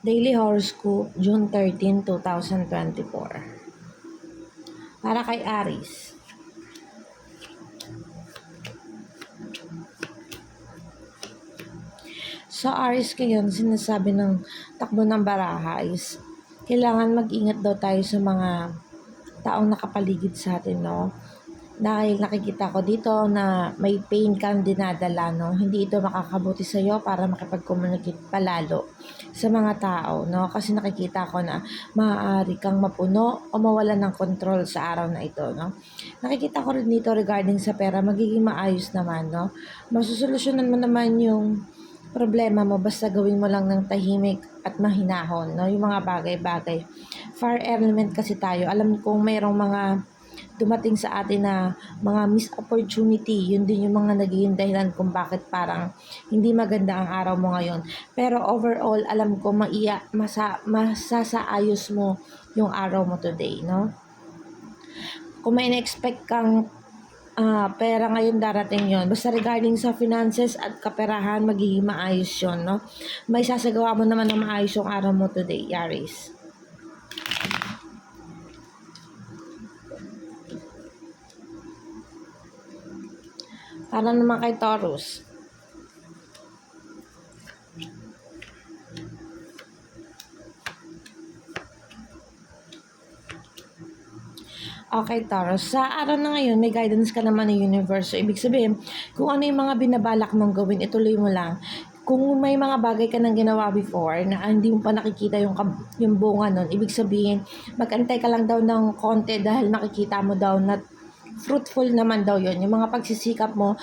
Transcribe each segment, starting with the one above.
Daily Horoscope, June 13, 2024. Para kay Aries. Sa Aries ngayon, sinasabi ng takbo ng baraha is kailangan mag-ingat daw tayo sa mga taong nakapaligid sa atin, no? Dahil nakikita ko dito na may pain kang dinadala, no? Hindi ito makakabuti sa iyo para makipag-communicate palalo sa mga tao, no? Kasi nakikita ko na maaari kang mapuno o mawalan ng control sa araw na ito, no? Nakikita ko rin dito regarding sa pera, magiging maayos naman, no? Masusolusyonan mo naman yung problema mo basta gawin mo lang ng tahimik at mahinahon, no? Yung mga bagay-bagay. Fire element kasi tayo. Alam kong mayroong mga dumating sa atin na mga missed opportunity, yun din yung mga naging dahilan kung bakit parang hindi maganda ang araw mo ngayon. Pero overall, alam ko masasaayos mo yung araw mo today, no? Kung may na-expect kang pera ngayon darating yon. Basta regarding sa finances at kaperahan, magiging maayos yon, no? May sasagawa mo naman ng maayos yung araw mo today, Aries. Para naman kay Taurus. Okay, Taurus. Sa araw na ngayon, may guidance ka naman ng universe. So, ibig sabihin, kung ano yung mga binabalak mong gawin, ituloy mo lang. Kung may mga bagay ka nang ginawa before na hindi mo pa nakikita yung bunga nun, ibig sabihin, mag-antay ka lang daw ng konti dahil nakikita mo daw na fruitful naman daw yon. Yung mga pagsisikap mo,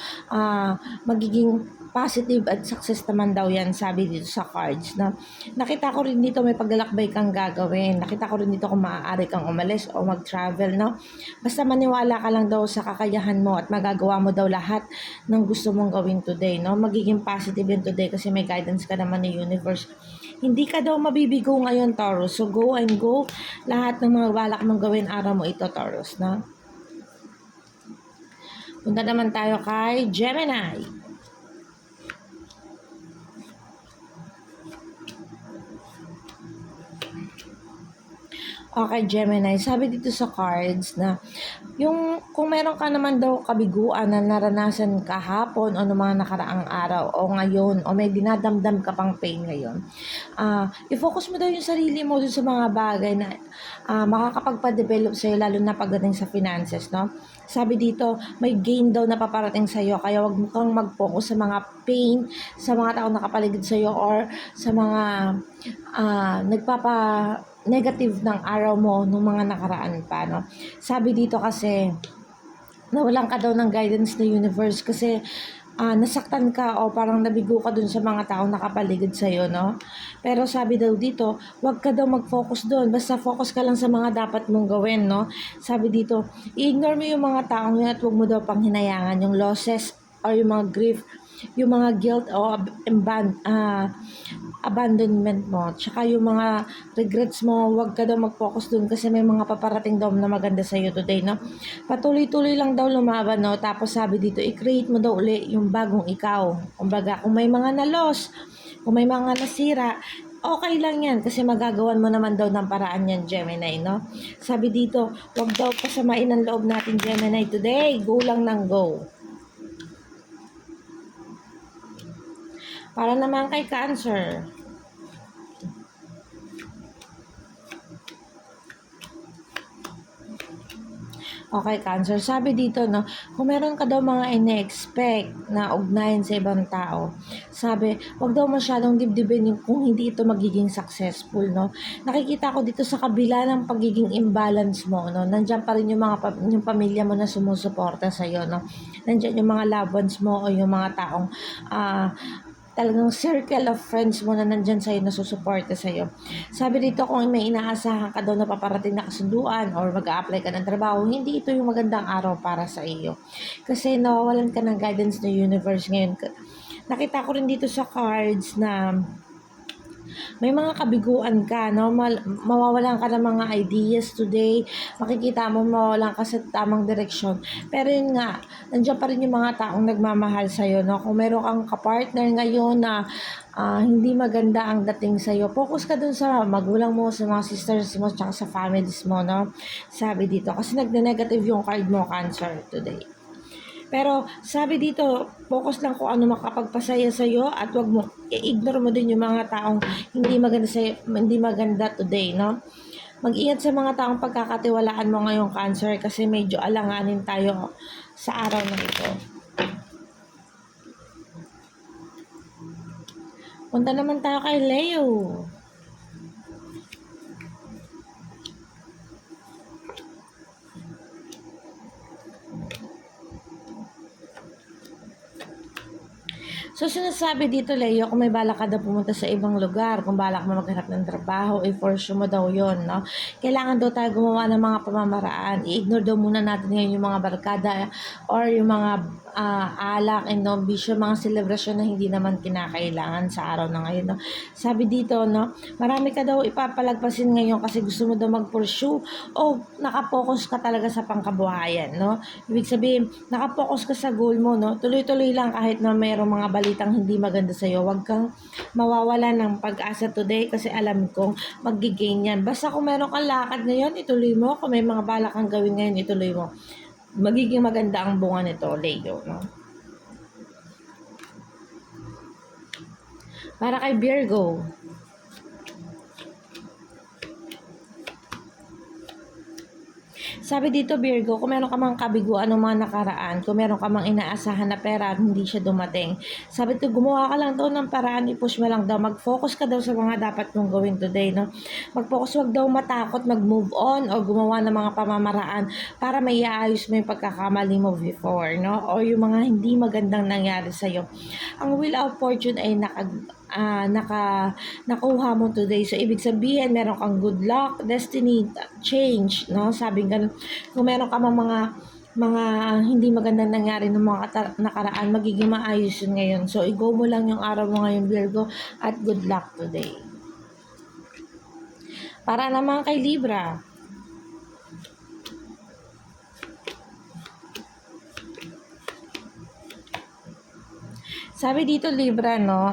magiging positive at success naman daw yan, sabi dito sa cards. No? Nakita ko rin dito may paglalakbay kang gagawin. Nakita ko rin dito kung maaari kang umalis o mag-travel. No? Basta maniwala ka lang daw sa kakayahan mo at magagawa mo daw lahat ng gusto mong gawin today. No? Magiging positive yun today kasi may guidance ka naman ng universe. Hindi ka daw mabibigo ngayon, Taurus. So go and go. Lahat ng mga balak mong gawin araw mo ito, Taurus. No? Punta naman tayo kay Gemini. Okay, Gemini. Sabi dito sa cards na yung kung meron ka naman daw kabiguan na naranasan kahapon o noong mga nakaraang araw o ngayon o may dinadamdam ka pang pain ngayon, i-focus mo daw yung sarili mo dun sa mga bagay na makakapagpa-develop sa'yo lalo na pagdating sa finances, no? Sabi dito, may gain daw na paparating sa'yo kaya wag mo kang mag-focus sa mga pain, sa mga taong nakapaligid sa'yo or sa mga nagpapa-negative ng araw mo nung mga nakaraan pa, no? Sabi dito kasi, nawalan ka daw ng guidance ng universe kasi nasaktan ka o parang nabigo ka dun sa mga taong nakapaligid sa'yo, no? Pero sabi daw dito, wag ka daw mag-focus dun. Basta focus ka lang sa mga dapat mong gawin, no? Sabi dito, i-ignore mo yung mga taong yun at wag mo daw pang hinayangan yung losses or yung mga grief, yung mga guilt o abandonment mo, tsaka yung mga regrets mo, wag ka daw mag-focus dun kasi may mga paparating daw na maganda sa'yo today, no? Patuloy-tuloy lang daw lumaban, no? Tapos sabi dito, i-create mo daw uli yung bagong ikaw. Kumbaga, kung may mga na-loss, kung may mga nasira, okay lang yan kasi magagawan mo naman daw ng paraan yan, Gemini, no? Sabi dito, wag daw pasamain ang loob natin, Gemini, today. Go lang ng go. Para naman kay Cancer. Okay, Cancer. Sabi dito, no, kung meron ka daw mga ine-expect na ugnayan sa ibang tao, sabi, wag daw masyadong dibdibin yung kung hindi ito magiging successful, no. Nakikita ko dito sa kabila ng pagiging imbalance mo, no, nandiyan pa rin yung yung pamilya mo na sumusuporta sa iyo, no. Nandiyan yung mga loved ones mo o yung mga taong talagang circle of friends mo na nandyan sa'yo, na susuporta sa'yo. Sabi dito, kung may inaasahan ka daw na paparating na kasunduan or mag-a-apply ka ng trabaho, hindi ito yung magandang araw para sa iyo. Kasi nawawalan ka ng guidance ng universe ngayon. Nakita ko rin dito sa cards na May mga kabiguan ka, no? Mawawalan ka ng mga ideas today. Makikita mo mawawalan ka sa tamang direksyon. Pero yun nga, nandiyan pa rin yung mga taong nagmamahal sa'yo, no? Kung meron kang kapartner ngayon na hindi maganda ang dating sa'yo, focus ka dun sa magulang mo, sa mga sisters mo, tsaka sa families mo, no? Sabi dito, kasi nagne-negative yung card mo, Cancer, today. Pero sabi dito, focus lang kung ano makapagpasaya sa iyo at wag mo i-ignore mo din yung mga taong hindi maganda today, no? Mag-ingat sa mga taong pagkakatiwalaan mo ngayong Cancer kasi medyo alanganin tayo sa araw na ito. Punta naman tayo kay Leo. So, sinasabi dito, Leo, kung may balak ka daw pumunta sa ibang lugar, kung balak mo maghanap ng trabaho, i-force mo daw yon, no? Kailangan daw tayo gumawa ng mga pamamaraan. I-ignore daw muna natin ngayon yung mga barkada or yung mga alak and bisyo, mga selebrasyon na hindi naman kinakailangan sa araw na ngayon, no? Sabi dito, no, marami ka daw ipapalagpasin ngayon kasi gusto mo daw mag-pursue o nakapokus ka talaga sa pangkabuhayan, no? Ibig sabihin, nakapokus ka sa goal mo, no? Tuloy-tuloy lang kahit na mayroong mga balitang hindi maganda sa'yo. Huwag kang mawawala ng pag-asa today kasi alam kong magigain yan. Basta kung meron kang lakad ngayon, ituloy mo. Kung may mga balak kang gawin ngayon, ituloy mo. Magiging maganda ang bunga nito, Leo, no? Para kay Virgo, sabi dito, Virgo, kung meron ka mang kabiguan ng mga nakaraan, kung meron ka mang inaasahan na pera at hindi siya dumating, sabi dito, gumawa ka lang daw ng paraan, i-push mo lang daw, mag-focus ka daw sa mga dapat mong gawin today, no? Mag-focus, wag daw matakot, mag-move on o gumawa ng mga pamamaraan para may iayos mo yung pagkakamali mo before, no? O yung mga hindi magandang nangyari sa'yo. Ang Wheel of Fortune ay nakuha mo today. So, ibig sabihin, meron kang good luck, destiny, change, no? Sabi ganun, kung meron ka mga hindi magandang nangyari ng mga nakaraan, magiging maayos yun ngayon. So, i-go mo lang yung araw mo ngayon, Virgo, at good luck today. Para naman kay Libra, sabi dito, Libra, no,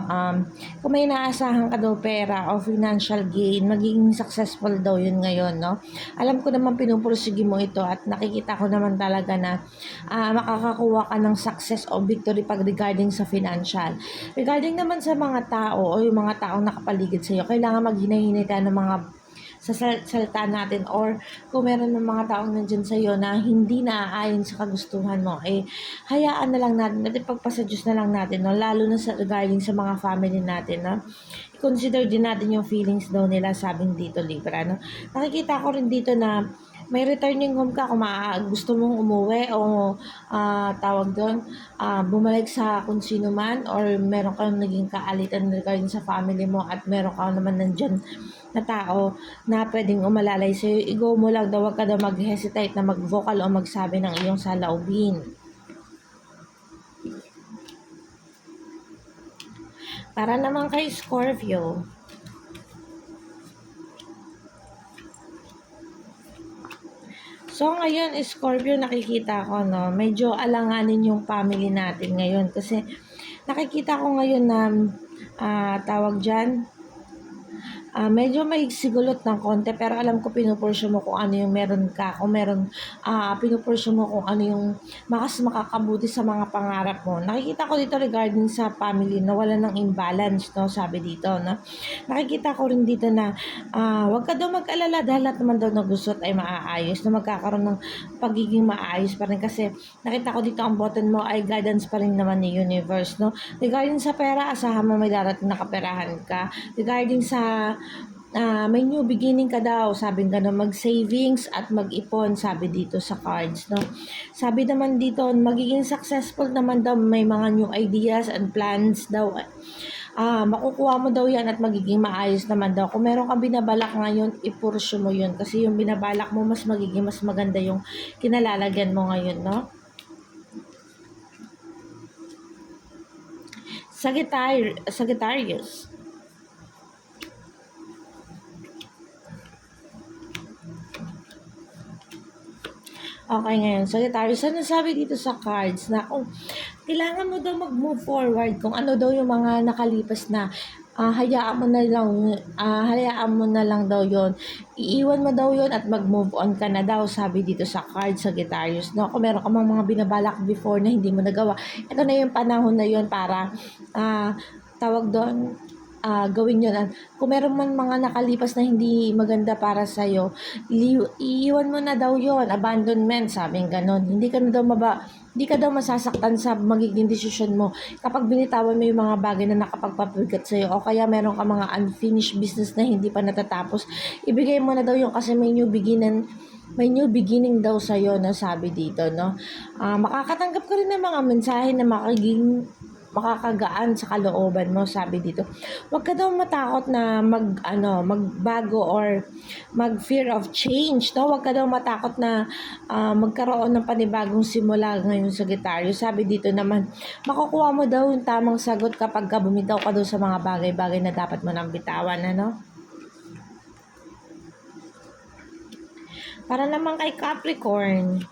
kung may naasahan ka daw pera o financial gain, magiging successful daw yun ngayon, no? Alam ko naman pinupursige mo ito at nakikita ko naman talaga na makakakuha ka ng success o victory pag regarding sa financial. Regarding naman sa mga tao o yung mga taong nakapaligid sa iyo, kailangan maghinay-hinay ka ng mga sa salita natin or kung meron ng mga taong nandyan sa iyo na hindi naaayon sa kagustuhan mo, hayaan na lang natin at ipagpasa Diyos na lang natin, no? Lalo na sa regarding sa mga family natin, no? I-consider din natin yung feelings daw nila, sabing dito, Libra, no? Nakikita ko rin dito na may returning home ka kung gusto mong umuwi o tawag doon, bumalik sa kung sino man or meron kang naging kaalitan regarding sa family mo at meron ka naman nandyan na tao na pwedeng umalalay sa'yo, i-go mo lang daw, wag ka daw mag-hesitate na mag-vocal o magsabi ng iyong saloobin. Para naman kay Scorpio, so ngayon, Scorpio, nakikita ko, no, medyo alanganin yung family natin ngayon kasi nakikita ko ngayon na tawag dyan, medyo may sigulot ng konti pero alam ko pinupursyo mo kung ano yung meron ka. Kung meron, pinupursyo mo kung ano yung makakabuti sa mga pangarap mo. Nakikita ko dito regarding sa family na wala ng imbalance, no? Sabi dito, no? Nakikita ko rin dito na wag ka daw mag-alala dahil lahat naman daw na gusto ay maaayos, na magkakaroon ng pagiging maayos pa rin kasi nakita ko dito ang button mo ay guidance pa rin naman ni universe, no? Regarding sa pera, asahan mo may darating na kaperahan ka. Regarding sa may new beginning ka daw, sabi nga na mag-savings at mag-ipon, sabi dito sa cards, no? Sabi naman dito, magiging successful naman daw, may mga new ideas and plans daw. Makukuha mo daw yan at magiging maayos naman daw. Kung meron kang binabalak ngayon, ipursyo mo yun. Kasi yung binabalak mo, mas magiging mas maganda yung kinalalagyan mo ngayon, no? Sagittarius. Okay, ngayon, Sagittarius, ano sabi dito sa cards na kung kailangan mo daw mag-move forward, kung ano daw yung mga nakalipas na, hayaan mo na lang daw yon. Iiwan mo daw yon at mag-move on ka na daw, sabi dito sa cards, Sagittarius, no? Kung meron ka mang mga binabalak before na hindi mo nagawa, ito na yung panahon na yon para, tawag doon, gawin yun. At kung meron man mga nakalipas na hindi maganda para sa'yo, iiwan mo na daw yon, abandonment, sabing ganon. Hindi ka daw masasaktan sa magiging desisyon mo kapag binitawan mo yung mga bagay na nakapagpapabigat sa'yo o kaya meron ka mga unfinished business na hindi pa natatapos, ibigay mo na daw yung kasi may new beginning daw sa'yo, no, sabi dito, no. Makakatanggap ka rin ng mga mensahe na makakagaan sa kalooban mo, sabi dito. Huwag ka daw matakot na magbago or mag-fear of change, no? Huwag ka daw matakot na magkaroon ng panibagong simula ngayon, sa Sagittarius. Sabi dito naman, makukuha mo daw yung tamang sagot kapag bumitaw ka daw sa mga bagay-bagay na dapat mo nang bitawan, ano? Para naman kay Capricorn,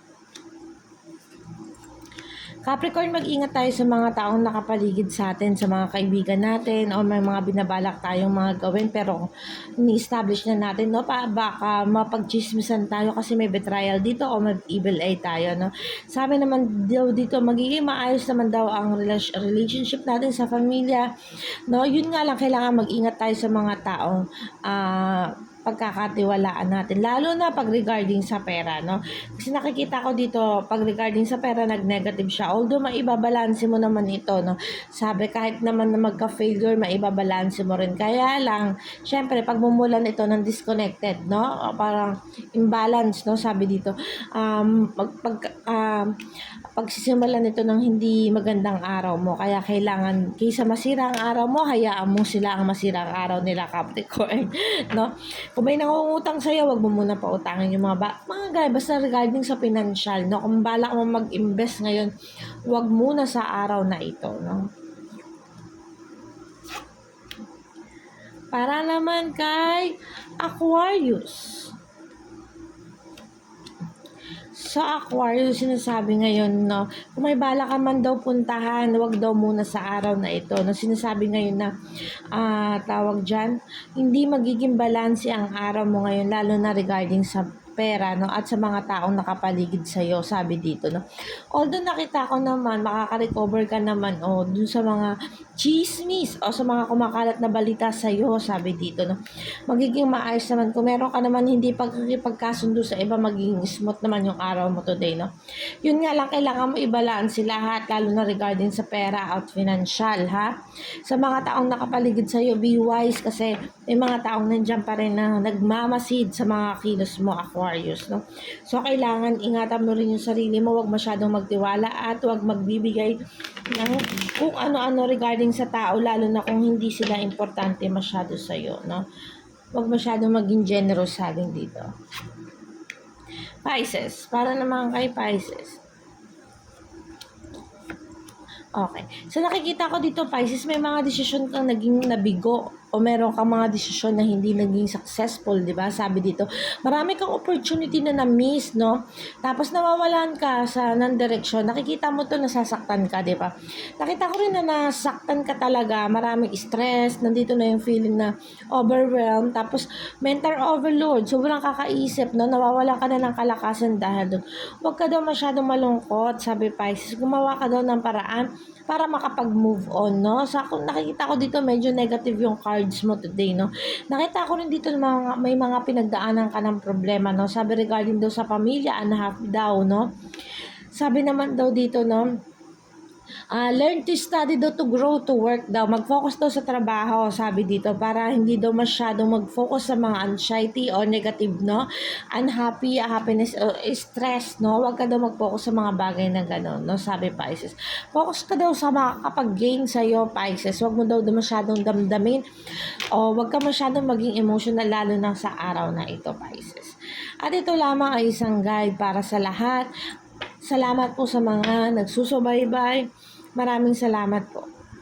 mag-ingat tayo sa mga taong nakapaligid sa atin, sa mga kaibigan natin, o may mga binabalak tayong mga gawin pero ni-establish na natin, no? Baka mapagchismisan tayo kasi may betrayal dito o may evil eye tayo, no? Sabi naman daw dito, magiging maayos naman daw ang relationship natin sa pamilya, no? Yun nga lang, kailangan mag-ingat tayo sa mga taong pagkakatiwalaan natin, lalo na pag regarding sa pera, no? Kasi nakikita ko dito, pag regarding sa pera, nag-negative siya. Although, maibabalanse mo naman ito, no? Sabi, kahit naman na magka-failure, maibabalanse mo rin. Kaya lang, syempre, pag mumulan ito ng disconnected, no? Parang imbalance, no? Sabi dito, pagsisimulan nito ng hindi magandang araw mo. Kaya kailangan, kaysa masira ang araw mo, hayaan mo sila ang masira ang araw nila, Capricorn. No? Kung may nangungutang sa'yo, wag mo muna pautangin yung mga guy, basta regarding sa financial. No? Kung balak mo mag-invest ngayon, wag muna sa araw na ito. No? Para naman kay Aquarius. Sa Aquarius, sinasabi ngayon, no, kung may bala ka man daw puntahan, wag daw muna sa araw na ito. No, sinasabi ngayon na, tawag dyan, hindi magiging balanse ang araw mo ngayon, lalo na regarding sa pera, no, at sa mga taong nakapaligid sa iyo, sabi dito, no. Although nakita ko naman makaka-recover ka naman dun sa mga chismis o sa mga kumakalat na balita sa iyo, sabi dito, no. Magiging maayos naman kung meron ka naman hindi pagkakasundo sa iba, magiging smooth naman yung araw mo today, no. Yun nga lang, kailangan mo i-balance lahat, lalo na regarding sa pera at financial, ha. Sa mga taong nakapaligid sa iyo, be wise kasi may mga taong nandiyan pa rin na nagmamasid sa mga kilos mo, Aquarius, no? So, kailangan ingatan mo rin yung sarili mo, huwag masyadong magtiwala at huwag magbibigay ng kung ano-ano regarding sa tao, lalo na kung hindi sila importante masyado sa'yo, no? Huwag masyadong maging generous sa atin dito. Pisces, para naman kay Pisces. Okay. So, nakikita ko dito, Pisces, may mga desisyon kang naging nabigo o meron kang mga desisyon na hindi naging successful, di ba? Sabi dito, marami kang opportunity na na-miss, no? Tapos nawawalan ka sa non-direction. Nakikita mo to, nasasaktan ka, di ba? Nakita ko rin na nasaktan ka talaga, maraming stress, nandito na yung feeling na overwhelmed, tapos mental overload, sobrang kakaisip, no? Nawawalan ka na ng kalakasan dahil doon. Huwag ka daw masyadong malungkot, sabi Pisces. Gumawa ka daw ng paraan para makapag-move on, no? Sa nakikita ko dito, medyo negative yung cards mo today, no? Nakita ko rin dito may mga pinagdaanan ka ng problema, no? Sabi regarding daw sa pamilya, unhappy daw, no? Sabi naman daw dito, no? Learn to study daw, to grow, to work daw. Mag-focus daw sa trabaho, sabi dito, para hindi daw masyadong mag-focus sa mga anxiety o negative, no? Unhappy, happiness, stress, no? Huwag ka daw mag-focus sa mga bagay na gano'n, no? Sabi Pisces. Focus ka daw sa makakapag-gain sa'yo, Pisces. Huwag mo daw masyadong damdamin o huwag ka masyadong maging emotional, lalo na sa araw na ito, Pisces. At ito lamang ay isang guide para sa lahat. Salamat po sa mga nagsusubaybay. Maraming salamat po.